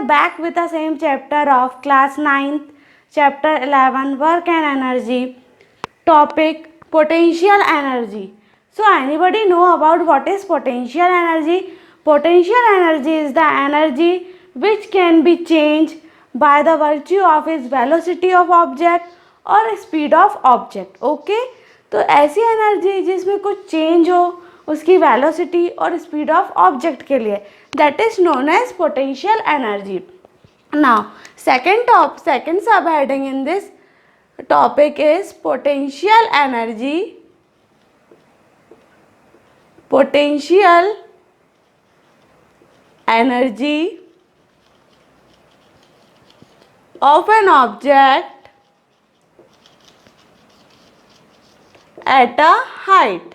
are back with the same chapter of class 9th, chapter 11, work and energy, topic potential energy. So anybody know about what is potential energy? Potential energy is the energy which can be changed by the virtue of its velocity of object और speed of object. Okay, तो ऐसी energy जिसमें कुछ change हो उसकी velocity और speed of object के लिए, that is known as potential energy. Now second sub heading in this topic is potential energy. Potential energy of an object at a height.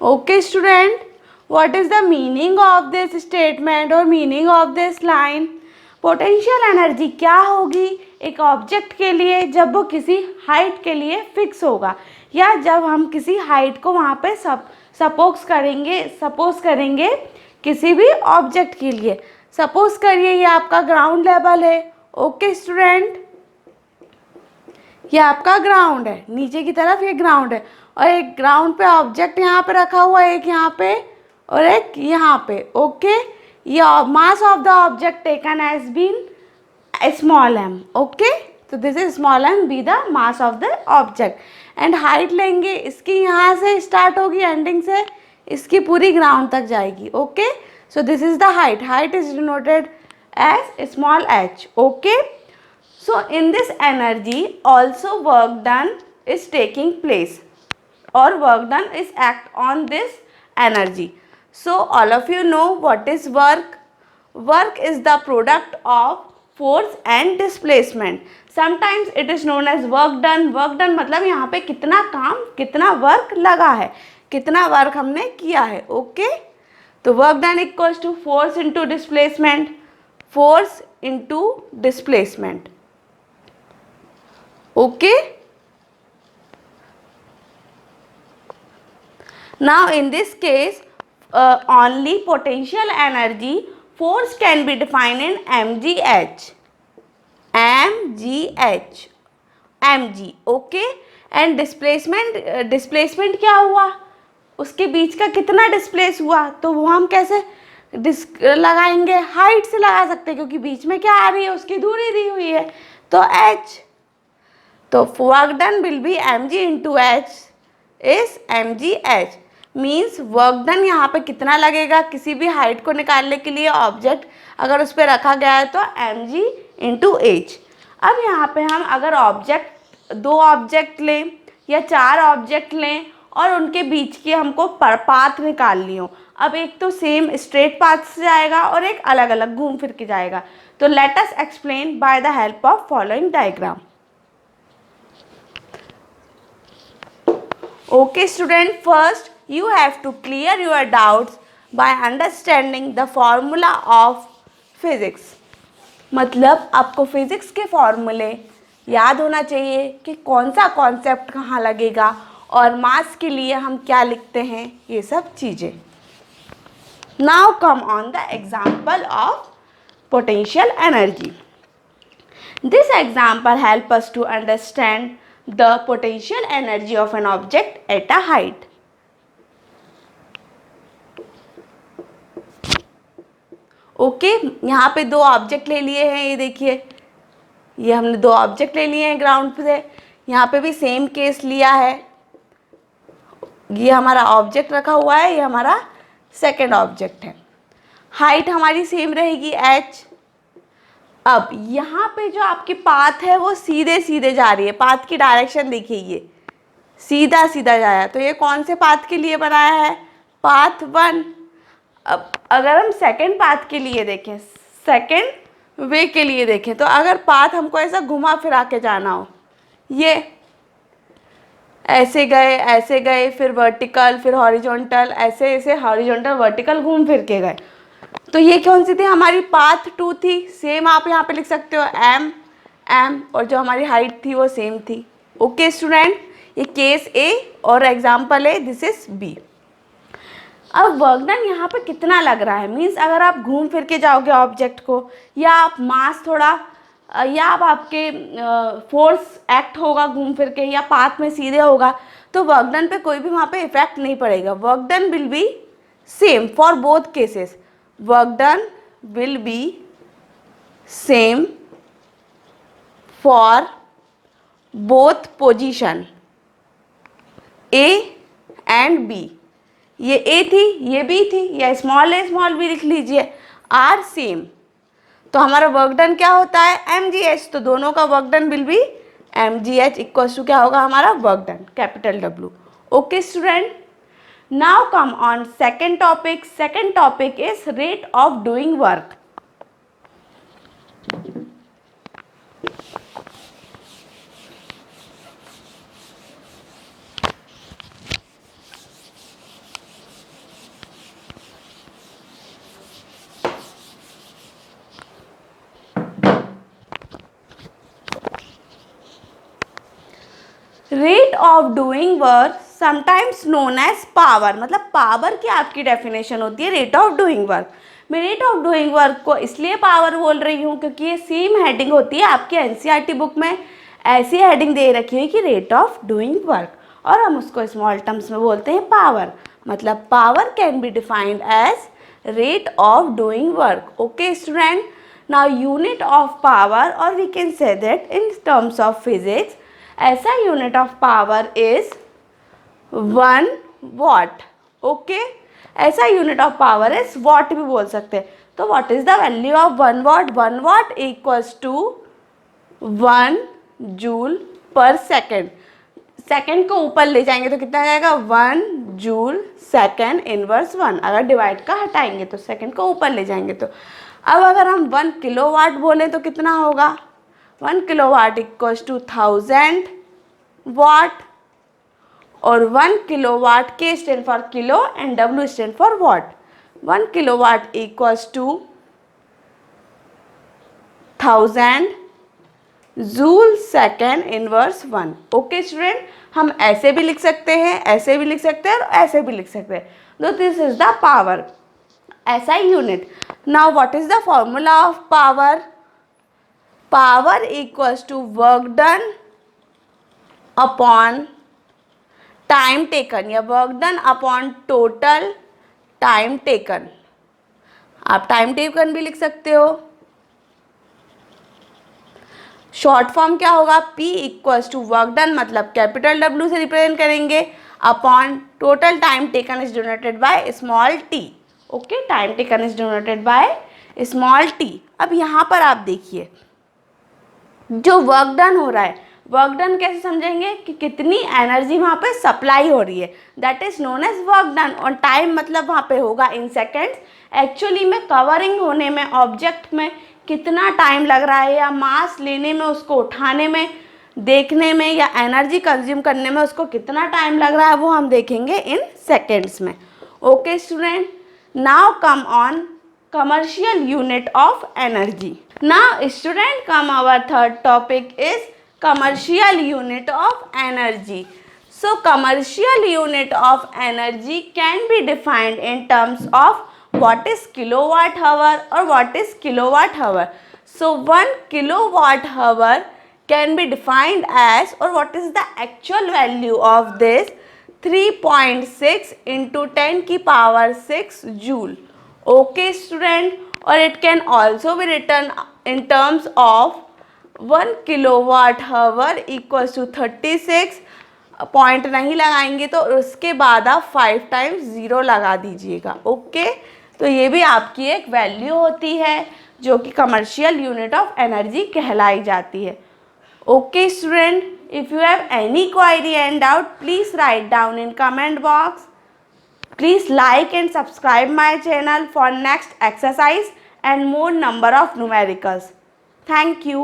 Okay student, what is the meaning of this statement or meaning of this line? Potential energy क्या होगी एक object के लिए जब वो किसी height के लिए फिक्स होगा, या जब हम किसी हाइट को वहाँ पे सपोज करेंगे किसी भी ऑब्जेक्ट के लिए. सपोज करिए ये आपका ग्राउंड लेवल है. ओके स्टूडेंट, ये आपका ग्राउंड है, नीचे की तरफ ये ग्राउंड है और एक ग्राउंड पे ऑब्जेक्ट यहाँ पे रखा हुआ है, एक यहाँ पे और एक यहाँ पे. ओके, ये mass of the object taken has been small m. Okay, तो this is small m be the mass of the object. And height लेंगे, इसकी यहाँ से स्टार्ट होगी एंडिंग से, इसकी पूरी ग्राउंड तक जाएगी. Okay, so this is the height is denoted as small h. okay, so in this energy also work done is taking place or work done is act on this energy. So all of you know what is work. Work is the product of force and displacement. Sometimes it is known as work done. Work done मतलब यहाँ पे कितना काम, कितना work लगा है, कितना work हमने किया है. ओके, तो work done equals to force into displacement. Force into displacement. Okay, now in this case only potential energy force can be defined in mgh. mg. Okay, and displacement क्या हुआ, उसके बीच का कितना डिस्प्लेस हुआ, तो वो हम कैसे लगाएंगे, हाइट से लगा सकते हैं क्योंकि बीच में क्या आ रही है, उसकी दूरी दी हुई है, तो h. तो work done will B mg into H is mgh. Means work done यहाँ पे कितना लगेगा किसी भी हाइट को निकालने के लिए, ऑब्जेक्ट अगर उस पर रखा गया है तो mg इंटू एच. अब यहाँ पे हम अगर दो ऑब्जेक्ट लें या 4 ऑब्जेक्ट लें और उनके बीच की हमको पाथ निकालनी हो, अब एक तो सेम स्ट्रेट पाथ से जाएगा और एक अलग अलग घूम फिर के जाएगा. तो let us explain by the help of following diagram. Okay student, first you have to clear your doubts by understanding the formula of physics. मतलब आपको फिजिक्स के फॉर्मूले याद होना चाहिए कि कौन सा कॉन्सेप्ट कहाँ लगेगा और मास के लिए हम क्या लिखते हैं, ये सब चीज़ें. Now come on the example of potential energy. This example help us to understand the potential energy of an object at a height. Okay, यहाँ पे 2 ऑब्जेक्ट ले लिए हैं, ये देखिए, ये हमने 2 ऑब्जेक्ट ले लिए हैं ग्राउंड से. यहाँ पे भी सेम केस लिया है, ये हमारा ऑब्जेक्ट रखा हुआ है, ये हमारा सेकंड ऑब्जेक्ट है. हाइट हमारी सेम रहेगी h. अब यहाँ पे जो आपकी पाथ है वो सीधे सीधे जा रही है, पाथ की डायरेक्शन देखिए, ये सीधा सीधा जाया, तो ये कौन से पाथ के लिए बनाया है, पाथ 1. अब अगर हम सेकंड पाथ के लिए देखें, सेकंड वे के लिए देखें, तो अगर पाथ हमको ऐसा घुमा फिरा के जाना हो, ये ऐसे गए फिर वर्टिकल फिर हॉरिजॉन्टल, ऐसे हॉरिजॉन्टल वर्टिकल घूम फिर के गए, तो ये कौन सी थी, हमारी पाथ 2 थी. सेम आप यहाँ पे लिख सकते हो m, और जो हमारी हाइट थी वो सेम थी. ओके स्टूडेंट, ये केस ए और एग्जाम्पल है, दिस इज बी. अब वर्क डन यहाँ पे कितना लग रहा है, मीन्स अगर आप घूम फिर के जाओगे ऑब्जेक्ट को, या आप मास थोड़ा, या आप आपके फोर्स एक्ट होगा घूम फिर के, या पाथ में सीधे होगा, तो वर्क डन पे कोई भी वहाँ पे इफेक्ट नहीं पड़ेगा. Work done will B same for both cases. Work done will B same for both position A and B. ये A थी, ये B थी, या स्मॉल a स्मॉल b लिख लीजिए, आर सेम. तो हमारा वर्क डन क्या होता है, mgh. तो दोनों का work done will be mgh equal to क्या होगा हमारा work done, capital W. Okay student, now come on second topic. Second topic is rate of doing work. Rate of doing work sometimes known as power. मतलब power की आपकी definition होती है rate of doing work. मैं rate of doing work को इसलिए power बोल रही हूँ क्योंकि ये सेम हेडिंग होती है आपकी एनसीईआरटी बुक में. ऐसी हेडिंग दे रखी है कि रेट ऑफ डूइंग वर्क, और हम उसको स्मॉल टर्म्स में बोलते हैं पावर. मतलब power can be defined as rate of doing work. Okay student, now unit of power, और we can say that in terms of physics, SI unit of power is 1 watt. Okay, SI unit of power is watt भी बोल सकते हैं. तो what is the value of 1 watt? 1 watt equals to 1 joule per second. Second को ऊपर ले जाएंगे तो कितना आ जाएगा, 1 जूल सेकेंड इनवर्स 1. अगर डिवाइड का हटाएंगे तो सेकेंड को ऊपर ले जाएंगे तो. अब अगर हम 1 किलोवाट बोलें तो कितना होगा, 1 किलोवाट इक्वल्स टू 1000 वाट. और 1 किलोवाट के stand for kilo and W stand for watt. 1 kilowatt equals to 1000 joule second inverse 1. Okay student, हम ऐसे भी लिख सकते हैं, ऐसे भी लिख सकते हैं, और ऐसे भी लिख सकते हैं. तो this is the power, SI unit. Now what is the formula of power? Power equals to work done upon time taken, या work done upon total time taken. आप टाइम टेकन भी लिख सकते हो. शॉर्ट फॉर्म क्या होगा, P equals to work done, मतलब capital W से रिप्रेजेंट करेंगे, upon total time taken is denoted by small t. Okay, time taken is denoted by small t. अब यहाँ पर आप देखिए जो वर्क डन हो रहा है, वर्क डन कैसे समझेंगे कि कितनी एनर्जी वहाँ पे सप्लाई हो रही है, that is known as work done. और टाइम मतलब वहाँ पे होगा इन सेकेंड्स. एक्चुअली में कवरिंग होने में ऑब्जेक्ट में कितना टाइम लग रहा है, या मास लेने में, उसको उठाने में, देखने में, या एनर्जी कंज्यूम करने में उसको कितना टाइम लग रहा है, वो हम देखेंगे इन सेकेंड्स में. Okay student, now come on commercial unit of energy. Now student, come our third topic is commercial unit of energy. So commercial unit of energy can be defined in terms of what is kilowatt hour or what is kilowatt hour. So 1 kilowatt hour can be defined as, or what is the actual value of this, 3.6 into 10 की power 6 joule. Okay student, or it can also be written in terms of 1 kilowatt hour equals to 36. Point नहीं लगाएंगे तो उसके बाद आप 5 times 0 लगा दीजिएगा. Okay, तो ये भी आपकी एक वैल्यू होती है जो कि कमर्शियल यूनिट ऑफ एनर्जी कहलाई जाती है. Okay student, if you have any query and doubt, please write down in comment box. Please like and subscribe my channel for next exercise and more number of numericals. Thank you.